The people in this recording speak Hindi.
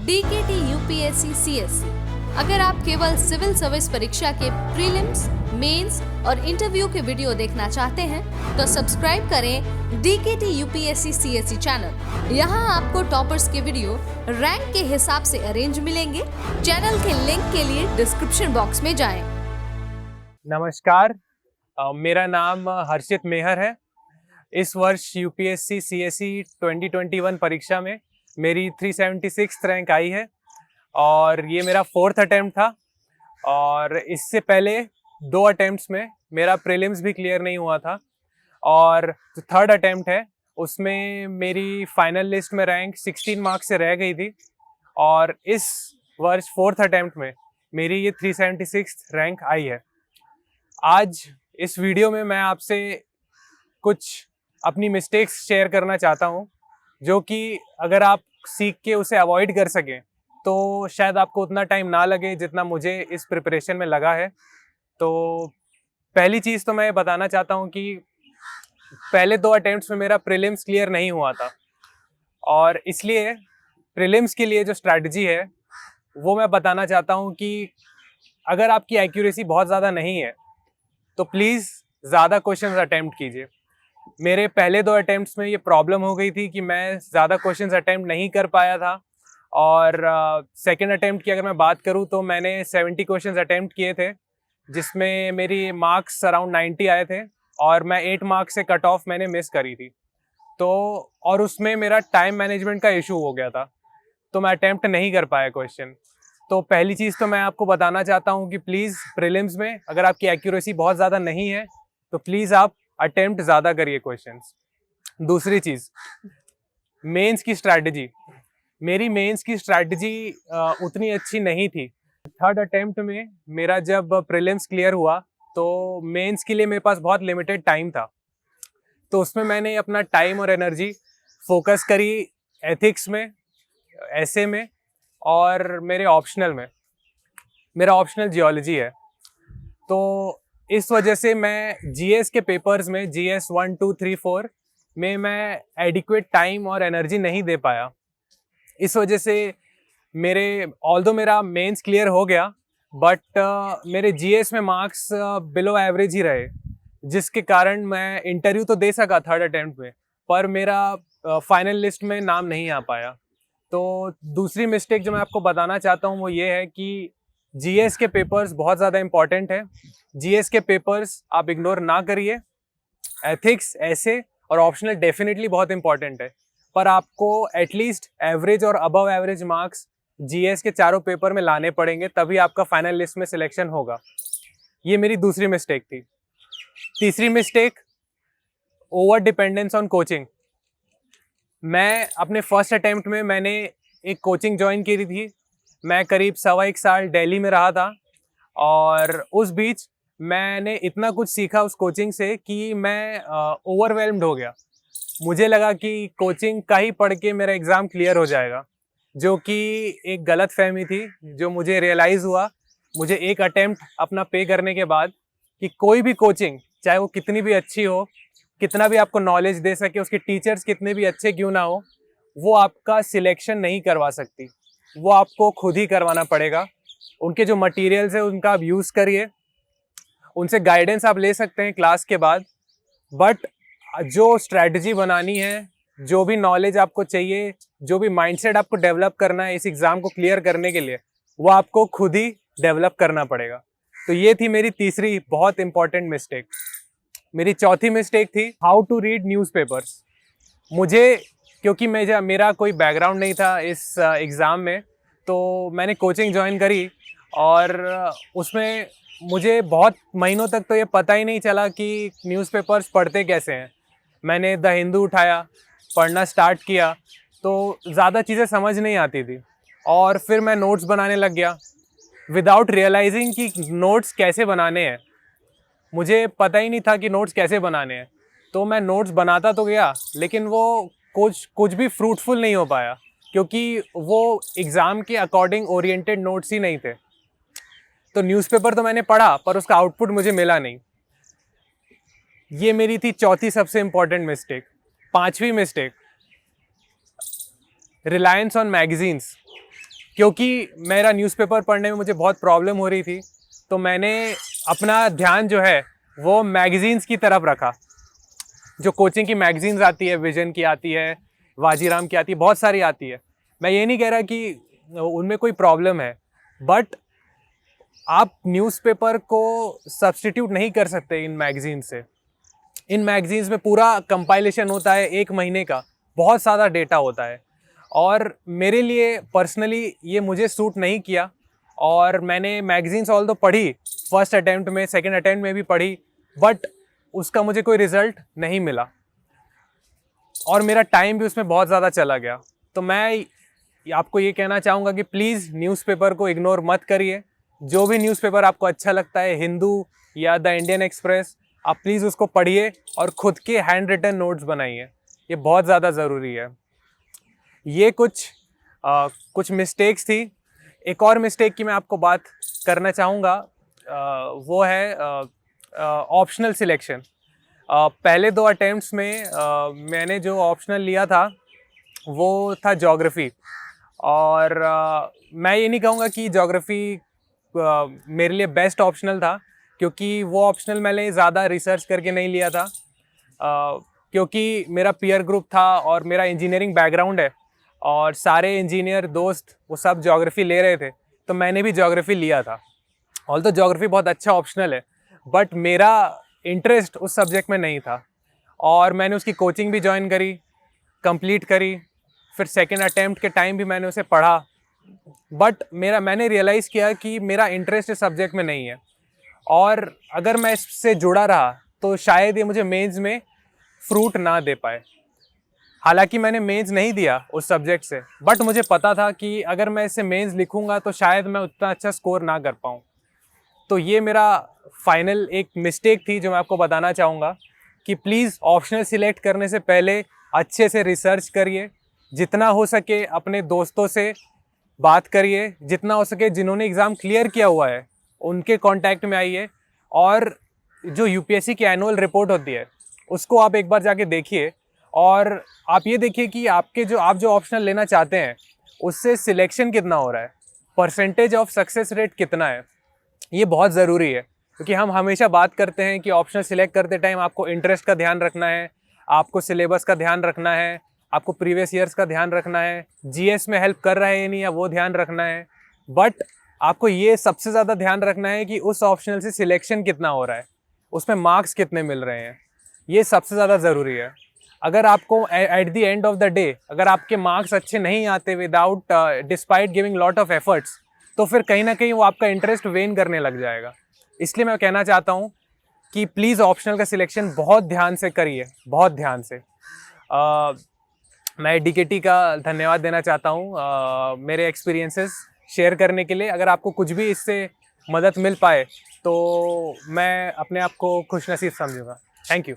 DKT UPSC CSC। अगर आप केवल सिविल सर्विस परीक्षा के प्रीलिम्स, मेंस और इंटरव्यू के वीडियो देखना चाहते हैं तो सब्सक्राइब करें DKT UPSC CSC चैनल। यहाँ आपको टॉपर्स के वीडियो रैंक के हिसाब से अरेंज मिलेंगे। चैनल के लिंक के लिए डिस्क्रिप्शन बॉक्स में जाएं। नमस्कार, मेरा नाम हर्षित मेहर है। इस वर्ष UPSC CSC 2021 परीक्षा में मेरी 376 रैंक आई है और ये मेरा 4th अटेम्प्ट था। और इससे पहले 2 अटेम्प्ट्स में मेरा प्रीलिम्स भी क्लियर नहीं हुआ था और जो 3rd अटेम्प्ट है उसमें मेरी फाइनल लिस्ट में रैंक 16 मार्क्स से रह गई थी। और इस वर्ष 4th अटेम्प्ट में मेरी ये 376 रैंक आई है। आज इस वीडियो में मैं आपसे कुछ अपनी मिस्टेक्स शेयर करना चाहता हूँ, जो कि अगर आप सीख के उसे अवॉइड कर सकें तो शायद आपको उतना टाइम ना लगे जितना मुझे इस प्रिपरेशन में लगा है। तो पहली चीज़ तो मैं बताना चाहता हूँ कि पहले 2 अटेम्प्ट्स में मेरा प्रीलिम्स क्लियर नहीं हुआ था और इसलिए प्रीलिम्स के लिए जो स्ट्रैटेजी है वो मैं बताना चाहता हूँ कि अगर आपकी एक्यूरेसी बहुत ज़्यादा नहीं है तो प्लीज़ ज़्यादा क्वेश्चंस अटेम्प्ट कीजिए। मेरे पहले 2 अटेम्प्ट्स में ये प्रॉब्लम हो गई थी कि मैं ज़्यादा क्वेश्चंस अटेम्प्ट नहीं कर पाया था। और सेकंड अटेम्प्ट की अगर मैं बात करूँ तो मैंने 70 क्वेश्चंस अटेम्प्ट किए थे, जिसमें मेरी मार्क्स अराउंड 90 आए थे और मैं 8 मार्क्स से कट ऑफ मैंने मिस करी थी। तो और उसमें मेरा टाइम मैनेजमेंट का इशू हो गया था, तो मैं अटेम्प्ट नहीं कर पाया क्वेश्चन। तो पहली चीज़ तो मैं आपको बताना चाहता हूँ कि प्लीज़ प्रीलिम्स में अगर आपकी एक्यूरेसी बहुत ज़्यादा नहीं है तो प्लीज़ आप अटेम्प्ट ज़्यादा करिए क्वेश्चंस। दूसरी चीज़, मेंस की स्ट्रैटेजी। मेरी मेंस की स्ट्रैटेजी उतनी अच्छी नहीं थी। 3rd अटेम्प्ट में मेरा जब प्रीलिम्स क्लियर हुआ तो मेंस के लिए मेरे पास बहुत लिमिटेड टाइम था, तो उसमें मैंने अपना टाइम और एनर्जी फोकस करी एथिक्स में, एसे में और मेरे ऑप्शनल में। मेरा ऑप्शनल जियोलॉजी है, तो इस वजह से मैं जीएस के पेपर्स में GS 1, 2, 3, 4 में मैं एडिक्वेट टाइम और एनर्जी नहीं दे पाया। इस वजह से ऑल्दो मेरा मेंस क्लियर हो गया बट मेरे जीएस में मार्क्स बिलो एवरेज ही रहे, जिसके कारण मैं इंटरव्यू तो दे सका 3rd अटेम्प्ट में, पर मेरा फाइनल लिस्ट में नाम नहीं आ पाया। तो दूसरी मिस्टेक जो मैं आपको बताना चाहता हूँ वो ये है कि जीएस के पेपर्स बहुत ज़्यादा इंपॉर्टेंट है। जीएस के पेपर्स आप इग्नोर ना करिए। एथिक्स, ऐसे और ऑप्शनल डेफिनेटली बहुत इंपॉर्टेंट है, पर आपको एटलीस्ट एवरेज और अबव एवरेज मार्क्स जीएस के चारों पेपर में लाने पड़ेंगे, तभी आपका फाइनल लिस्ट में सिलेक्शन होगा। ये मेरी दूसरी मिस्टेक थी। तीसरी mistake, over dependence on coaching. मैं अपने फर्स्ट अटेम्प्ट में मैंने एक कोचिंग ज्वाइन की थी। मैं करीब 1.25 साल दिल्ली में रहा था और उस बीच मैंने इतना कुछ सीखा उस कोचिंग से कि मैं ओवरवेल्म्ड हो गया। मुझे लगा कि कोचिंग का ही पढ़ के मेरा एग्ज़ाम क्लियर हो जाएगा, जो कि एक गलत फहमी थी। जो मुझे रियलाइज़ हुआ मुझे एक अटेम्प्ट अपना पे करने के बाद कि कोई भी कोचिंग, चाहे वो कितनी भी अच्छी हो, कितना भी आपको नॉलेज दे सके, उसके टीचर्स कितने भी अच्छे क्यों ना हो, वो आपका सिलेक्शन नहीं करवा सकती। वो आपको खुद ही करवाना पड़ेगा। उनके जो मटेरियल्स है उनका आप यूज़ करिए, उनसे गाइडेंस आप ले सकते हैं क्लास के बाद, बट जो स्ट्रैटेजी बनानी है, जो भी नॉलेज आपको चाहिए, जो भी माइंडसेट आपको डेवलप करना है इस एग्ज़ाम को क्लियर करने के लिए, वो आपको खुद ही डेवलप करना पड़ेगा। तो ये थी मेरी तीसरी बहुत इंपॉर्टेंट मिस्टेक। मेरी चौथी मिस्टेक थी हाउ टू रीड न्यूज़पेपर्स। मुझे, क्योंकि मेरा कोई बैकग्राउंड नहीं था इस एग्ज़ाम में, तो मैंने कोचिंग ज्वाइन करी और उसमें मुझे बहुत महीनों तक तो ये पता ही नहीं चला कि न्यूज़पेपर्स पढ़ते कैसे हैं। मैंने द हिंदू उठाया, पढ़ना स्टार्ट किया, तो ज़्यादा चीज़ें समझ नहीं आती थी और फिर मैं नोट्स बनाने लग गया विदाउट रियलाइजिंग कि नोट्स कैसे बनाने हैं। मुझे पता ही नहीं था कि नोट्स कैसे बनाने हैं, तो मैं नोट्स बनाता तो गया लेकिन वो कुछ भी फ्रूटफुल नहीं हो पाया, क्योंकि वो एग्ज़ाम के अकॉर्डिंग ओरिएंटेड नोट्स ही नहीं थे। तो न्यूज़पेपर तो मैंने पढ़ा पर उसका आउटपुट मुझे मिला नहीं। ये मेरी थी चौथी सबसे इम्पॉर्टेंट मिस्टेक। पांचवी मिस्टेक, रिलायंस ऑन मैगजीन्स। क्योंकि मेरा न्यूज़पेपर पढ़ने में मुझे बहुत प्रॉब्लम हो रही थी, तो मैंने अपना ध्यान जो है वो मैगज़ीन्स की तरफ रखा। जो कोचिंग की मैगज़ीन्स आती है, विजन की आती है, वाजीराम की आती है, बहुत सारी आती है। मैं ये नहीं कह रहा कि उनमें कोई प्रॉब्लम है, बट आप न्यूज़पेपर को सब्स्टिट्यूट नहीं कर सकते इन मैगज़ीन से। इन मैगज़ीन्स में पूरा कंपाइलेशन होता है 1 महीने का, बहुत सारा डेटा होता है, और मेरे लिए पर्सनली ये मुझे सूट नहीं किया। और मैंने मैगज़ीन्स ऑल तो पढ़ी, फर्स्ट अटैम्प्ट में, सेकंड अटैम्प्ट में भी पढ़ी, बट उसका मुझे कोई रिज़ल्ट नहीं मिला और मेरा टाइम भी उसमें बहुत ज़्यादा चला गया। तो मैं आपको ये कहना चाहूँगा कि प्लीज़ न्यूज़पेपर को इग्नोर मत करिए। जो भी न्यूज़पेपर आपको अच्छा लगता है, हिंदू या द इंडियन एक्सप्रेस, आप प्लीज़ उसको पढ़िए और ख़ुद के हैंड रिटन नोट्स बनाइए। ये बहुत ज़्यादा ज़रूरी है। ये कुछ मिस्टेक्स थी। एक और मिस्टेक की मैं आपको बात करना चाहूँगा, वो है ऑप्शनल सिलेक्शन। पहले 2 अटेम्प्ट्स में मैंने जो ऑप्शनल लिया था वो था ज्योग्राफी, और मैं ये नहीं कहूँगा कि ज्योग्राफी मेरे लिए बेस्ट ऑप्शनल था, क्योंकि वो ऑप्शनल मैंने ज़्यादा रिसर्च करके नहीं लिया था, क्योंकि मेरा पीयर ग्रुप था और मेरा इंजीनियरिंग बैकग्राउंड है और सारे इंजीनियर दोस्त वो सब ज्योग्राफी ले रहे थे, तो मैंने भी ज्योग्राफी लिया था। ऑल्दो ज्योग्राफी बहुत अच्छा ऑप्शनल है, बट मेरा इंटरेस्ट उस सब्जेक्ट में नहीं था और मैंने उसकी कोचिंग भी ज्वाइन करी, कंप्लीट करी, फिर सेकंड अटेम्प्ट के टाइम भी मैंने उसे पढ़ा, बट मैंने रियलाइज़ किया कि मेरा इंटरेस्ट इस सब्जेक्ट में नहीं है, और अगर मैं इससे जुड़ा रहा तो शायद ये मुझे मेंस में फ्रूट ना दे पाए। हालांकि मैंने मेंस नहीं दिया उस सब्जेक्ट से, बट मुझे पता था कि अगर मैं इससे मेंस लिखूंगा तो शायद मैं उतना अच्छा स्कोर ना कर पाऊँ। तो ये मेरा फाइनल एक मिस्टेक थी जो मैं आपको बताना चाहूँगा कि प्लीज़ ऑप्शनल सिलेक्ट करने से पहले अच्छे से रिसर्च करिए, जितना हो सके अपने दोस्तों से बात करिए, जितना हो सके जिन्होंने एग्ज़ाम क्लियर किया हुआ है उनके कांटेक्ट में आइए, और जो यूपीएससी की एनुअल रिपोर्ट होती है उसको आप एक बार जाके देखिए, और आप ये देखिए कि आप जो ऑप्शनल लेना चाहते हैं उससे सिलेक्शन कितना हो रहा है, परसेंटेज ऑफ सक्सेस रेट कितना है। ये बहुत ज़रूरी है, क्योंकि हम हमेशा बात करते हैं कि ऑप्शनल सिलेक्ट करते टाइम आपको इंटरेस्ट का ध्यान रखना है, आपको सिलेबस का ध्यान रखना है, आपको प्रीवियस ईयर्स का ध्यान रखना है, जीएस में हेल्प कर रहा है या नहीं, या वो ध्यान रखना है, बट आपको ये सबसे ज़्यादा ध्यान रखना है कि उस ऑप्शनल से सिलेक्शन कितना हो रहा है, उसमें मार्क्स कितने मिल रहे हैं। ये सबसे ज़्यादा ज़रूरी है। अगर आपको at the end of the day अगर आपके मार्क्स अच्छे नहीं आते without despite giving lot of efforts, तो फिर कहीं ना कहीं वो आपका इंटरेस्ट वेन करने लग जाएगा। इसलिए मैं कहना चाहता हूँ कि प्लीज़ ऑप्शनल का सिलेक्शन बहुत ध्यान से करिए, बहुत ध्यान से। मैं डीकेटी का धन्यवाद देना चाहता हूँ मेरे एक्सपीरियंसेस शेयर करने के लिए। अगर आपको कुछ भी इससे मदद मिल पाए तो मैं अपने आप को खुशनसीब समझूंगा। Thank you.